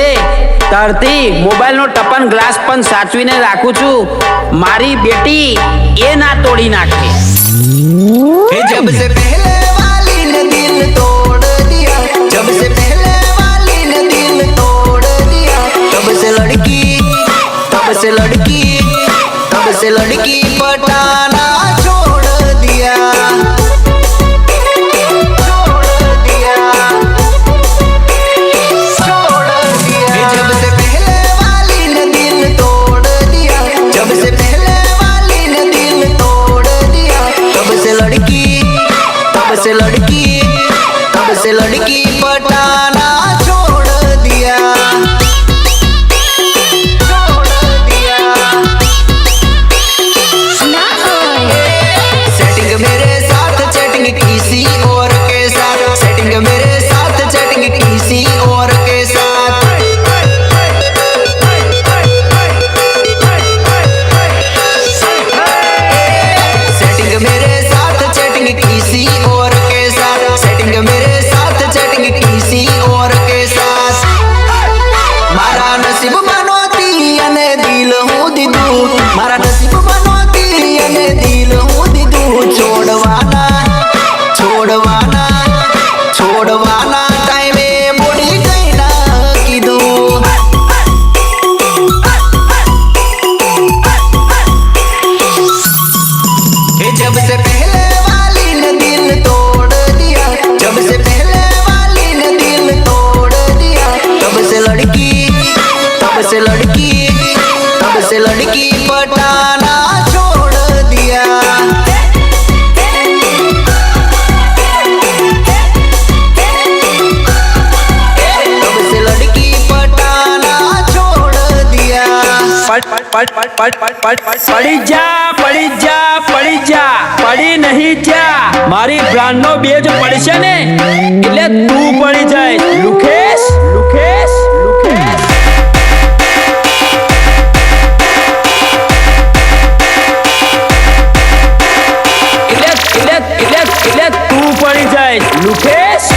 છે ત્યારથી મોબાઈલનો ટપન ગ્લાસ પણ સાચવીને રાખું છું મારી બેટી એ ના તોડી નાખે जब से पहले वाली ने दिल तोड़ दिया जब से पहले वाली ने दिल तोड़ दिया तब से लड़की पटाना छोड़ दिया जब से पहले वाली ने दिल तोड़ दिया जब से पहले वाली ने दिल तोड़ दिया तब से लड़की पटाना छोड़ दिया सेटिंग मेरे साथ चैटिंग किसी और के साथ सेटिंग मेरे साथ चैटिंग किसी और के साथ सेटिंग मेरे साथ चैटिंग किसी और के साथ सेटिंग मेरे साथ चैटिंग किसी और के साथ मारा नसीब बनोती अने दिल हूँ दीदू मारा नसीब बनोती अने दिल हूँ दीदू छोड़वाना टाइमे बोली गई ना कीधु जब से पहले वाली ने दिल तोड़ दिया जब से पहले वाली ने दिल तोड़ दिया तब से लड़की पटाना छोड़ दिया तब से लड़की पटाना छोड़ दिया પડી જા પડી નહીં જા મારી બ્રાન્ડનો બેજ પડશે ને એટલે તું પડી જાય લુખેશ એટલે તું પડી જાય લુખેશ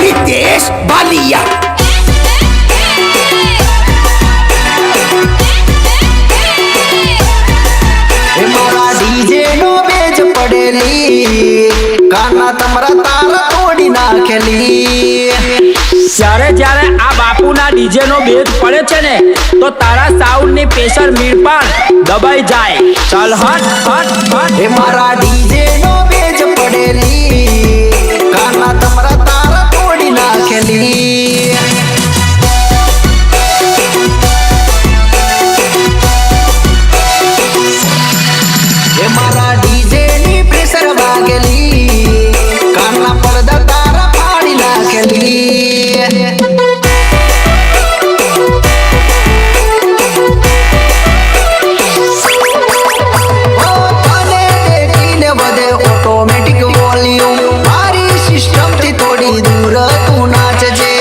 रितेश बालिया मारा डीजे नो बेच पड़ेली काना तमरा तारा तोड़ी नाखेली જ્યારે આ બાપુના ડીજે નો બેજ પડે છે ને તો તારા સાઉન્ડ ની પ્રેશર મીર પણ દબાઈ જાય ચાલ હટ મારા ડીજે નો બેચ પડેલી કાના તમરા તારા તોડી નાખેલી મારા ડીજે ની પ્રેશર વાગેલી કાના પડદા તારા ફાડી નાખેલી ऑटोमेटिक वॉल्यूम मारी सिस्टम थी थोड़ी दूर तू नाचजे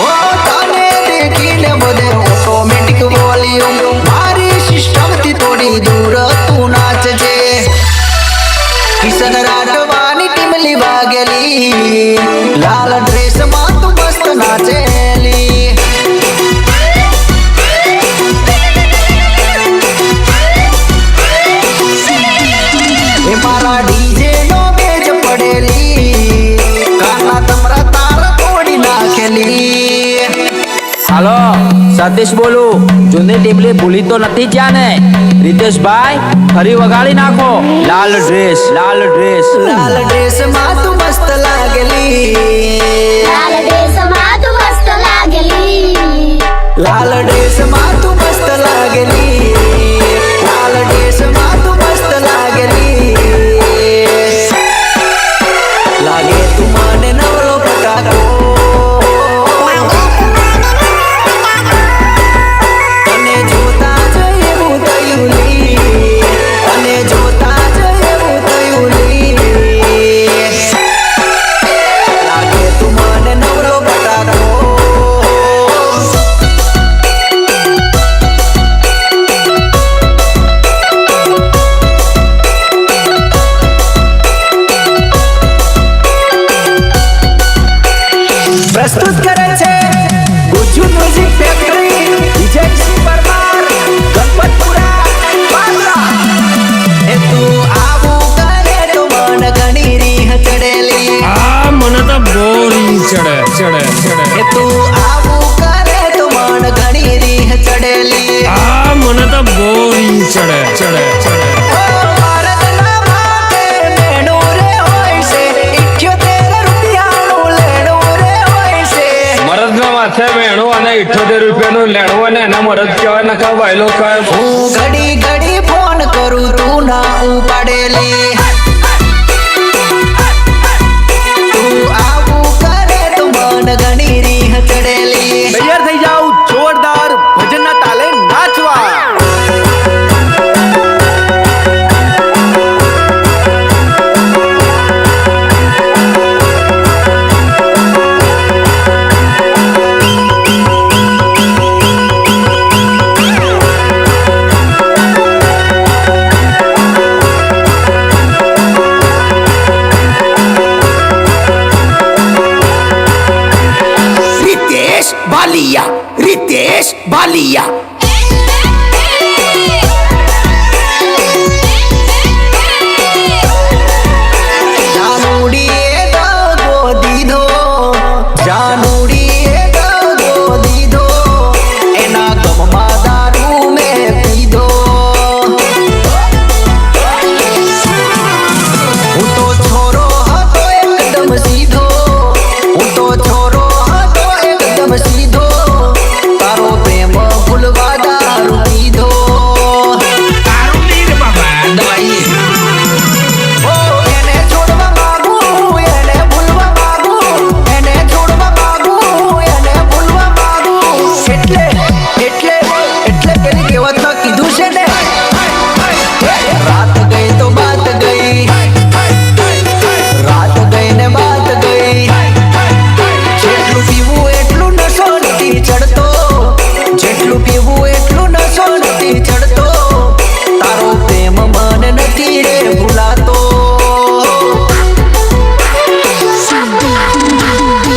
ओ तने देखीने बदे ऑटोमेटिक वॉल्यूम मारी सिस्टम थी थोड़ी दूर तू नाचजे किशन राठवानी टीमली वागेली लाल ड्रेस में तू मस्त नाचेली मारा डीजे नो बेज पड़ेली काना तमरा तारा तोड़ी नाखेली હાલો સતીશ બોલું જૂની ટીમલી ભૂલી તો નથી જ્યાં ને રીતેશભાઈ ફરી વગાડી નાખો લાલ ડ્રેસ लाल ड्रेस માં તું મસ્ત લાગેલી લાલ ડ્રેસ માં તું મસ્ત લાગેલી लाल ड्रेस માં તું મસ્ત લાગેલી लाल ड्रेस માં તું મસ્ત લાગેલી लागे तू माने नवलो पटाको तने जोता जय मुतयुली तने जोता जय मुतयुली लागे तू माने नवलो पटाको ચડે ચડે એ તું આવું કરે તો મન ઘણી રીહ ચડેલી આ મને તો બહુ રી ચડે ચડે ચડે ભારતના માથે મેણું રે હોય છે 78 રૂપિયાનું લેણું રે હોય છે મરદના માથે વેણું અને 78 રૂપિયાનું લેણું અને એના મરદ કહેવાય ને કા વાયલો કહેવાય હું ઘડી ઘડી ફોન કરું તું ના ઉપાડેલી તું આવું કરે તો મન ઘણી રીહ ચડેલી તૈયાર થઈ જાવ જોરદાર ભજનના તાલે નાચવા रितेश बालिया જાનુડીએ દગો દીધો જાનુડીએ દગો દીધો એના ગમમાં દારૂ મેં પીધો હું તો છોરો હતો એકદમ સીધો હું તો છોરો હતો એકદમ સીધો તારો પ્રેમ ભૂલવા દારૂ પીધો તારું નહીં રે બાબા દવાઈ ઓ એને છોડવા માંગુ એને ભૂલવા માંગુ એને છોડવા માંગુ એને ભૂલવા માંગુ એટલે એટલે એટલે પેલી કહેવતમાં કીધું છે ને રાત ગઈ તો બાત ગઈ રાત ગઈ ને બાત ગઈ જેટલું પીવું એટલું નશો નથી ચડતો જેટલું પીવું એટલું નશો નથી ચડતો તારો પ્રેમ મને નથી રે ભૂલાતો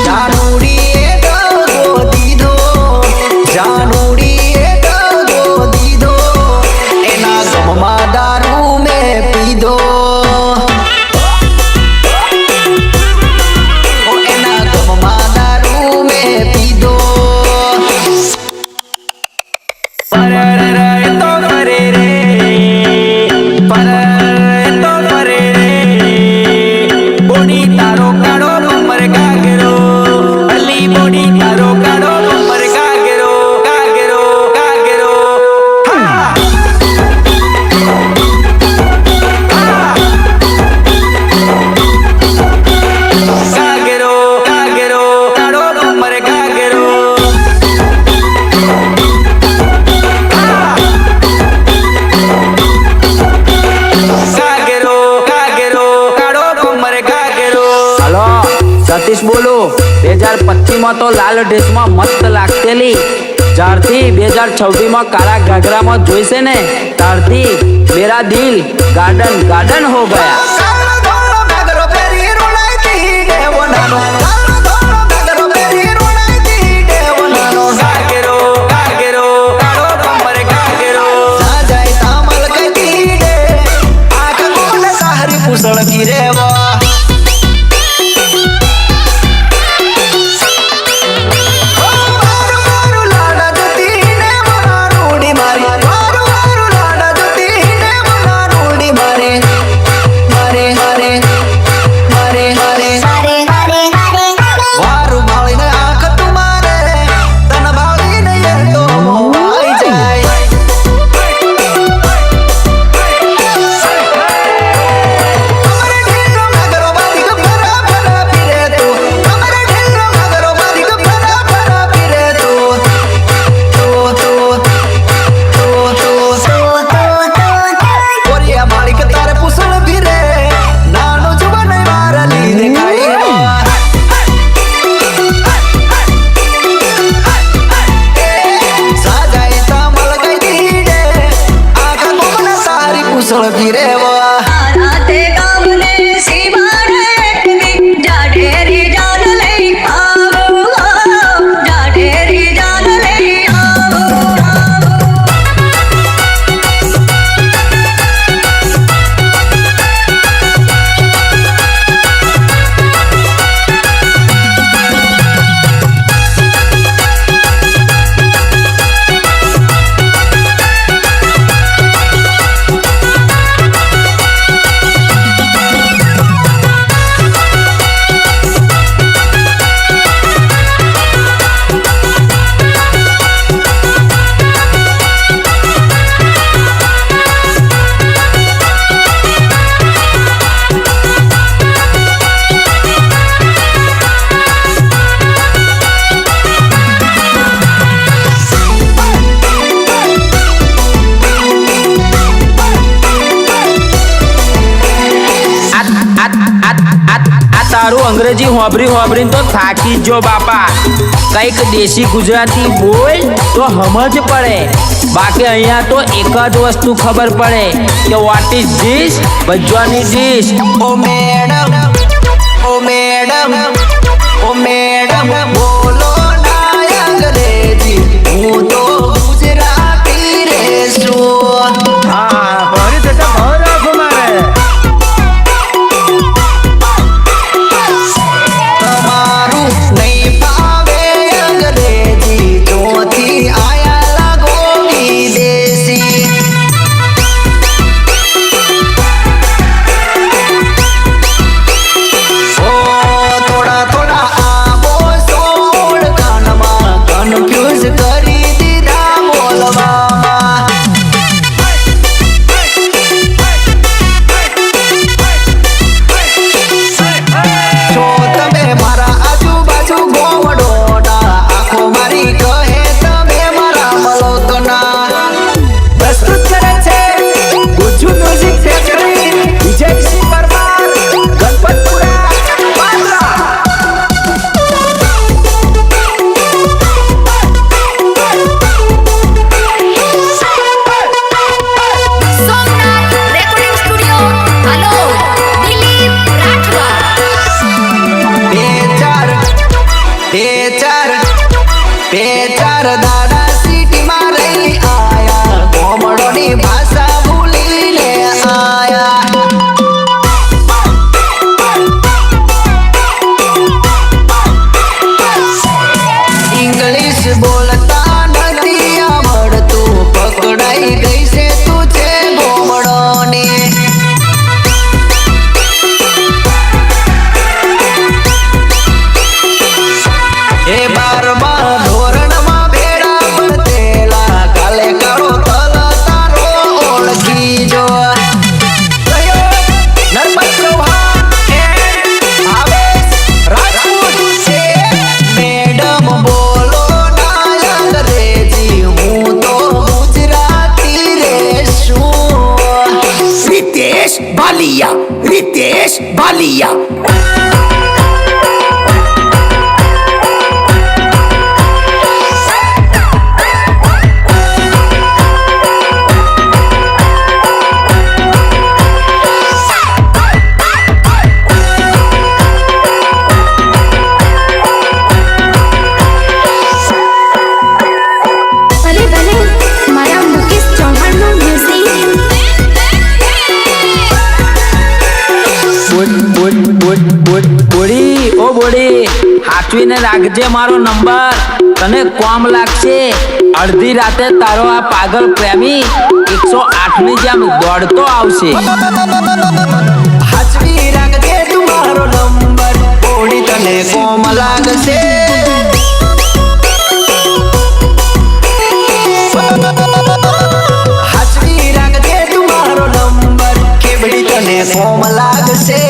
જાનુડીએ દગો દીધો જાનુડીએ દગો દીધો એના ગમમાં દારૂ મેં પીધો ઓ એના ગમમાં દારૂ મેં પીધો પરરે તો કરે રે પરરે તો કરે રે બોડી તારો કાળો કમર ગાગરો અલી બોડી તારો કાળો કમર ગાગરો ગાગરો ગાગરો હા ગાગરો ગાગરો કાળો કમર ગાગરો ગાગરો ગાગરો કાળો કમર ગાગરો હલો સતીશ બોલું 2025 માં તો લાલ ડ્રેસમાં મસ્ત લાગતેલી જ્યારથી 2026 માં કાળા ઘાઘરામાં જોઈશે ને ત્યારથી મેરા દિલ ગાર્ડન ગાર્ડન હો ગયા કાળો ધોળો ગાગરો પહેરી રોણાઈતી દેવનાનો કાળો ધોળો ગાગરો પહેરી રોણાઈતી દેવનાનો ગાગરો ગાગરો કાળો કમર ગાગરો સાજાય તામલ કઈતી દે આંખ કોને સાહરી પૂસળ ગીરેવા મારું મારું લાડા જતી ને મના રૂડી મારી મારું મારું લાડા જતી ને મના રૂડી મારી મારે મારે મારે મારે હરે હરે હરે હરે વારું ભાળીને આંખ તું મારે તન ભાળીને એ તો મોવાઈ જાય અમારે ઢીલો ગાગરો બાંધી ફરા ફરા ફીરે તું અમારે ઢીલો ગાગરો બાંધી ફરા ફરા ફીરે તું ઓરિયા માલિક તારે પૂસળ ફીરે નાનો જુવાન મારા લીધે ખાઈવા સાજાય તામલ ગઈ દીડે આખા કોમના સારી પૂસળ ફીરેવા રાતે ગામને સીમાડે જાડેરી જાન લઈ આવો જાડેરી જાન લઈ આવો તારું અંગ્રેજી હોભરીને તો થાકી જો બાપા. કંઈક દેશી ગુજરાતી બોલ તો સમજ પડે. બાકી અહીંયા તો એક જ વસ્તુ ખબર પડે કે વોટ ઇઝ ધીસ, ભજવાની ડીશ. ઓ મેડમ, ઓ મેડમ, ઓ મેડમ, બોલો ના અંગ્રેજી, હું તો ગુજરાતી રહેશું. તમારું નહીં ફાવે અંગ્રેજી, જોથી આયા લાગો વિદેશી. ઓ થોડા થોડા આવો સોળ કાનમાં કન્ફ્યુઝ કરી દીધા બોલવામાં. છો તમે મારા આજુબાજુ ગોવડોના, આંખો મારી કહે તમે મારા મલોકના. પ્રસ્તુત કરે છે Gujju music factory, Vijaysinh Parmar, Ganpatpura, Padra. Somnath recording studio Halol, Dilip Rathwa. બે ચાર દાડા સિટીમાં રહી આયા, કોમળોની ભાષા ભૂલીને આયા. ઇંગ્લિશ બોલતા નથી આવડતું, પકડાઈ ગઈ છે તું છે ગોમડોની. એ 12મા ધોરણમાં ભેળા પડતેલા, કાલે કાળો તલ તારો ઓળખી જો. નર્મદ ચૌહાણ and ભાવેશ રાજપૂત છે. મેડમ બોલો ના અંગ્રેજી, હું તો ગુજરાતી રહેશું. રિતેશ ભાલિયા. ભલે ભલે મારા મુકેશ ચૌહાણનું બોડી ઓ બોડી, હાચવીને રાખજે મારો નંબર, તને કોમ લાગશે. અડધી રાતે તારો આ પાગલ પ્રેમી 108ની જેમ દોડતો આવશે. હાચવી રાખજે તું મારો નંબર, ઓડી તને કોમ લાગશે. હાચવી રાખજે તું મારો નંબર, કેવડી તને કોમ લાગશે.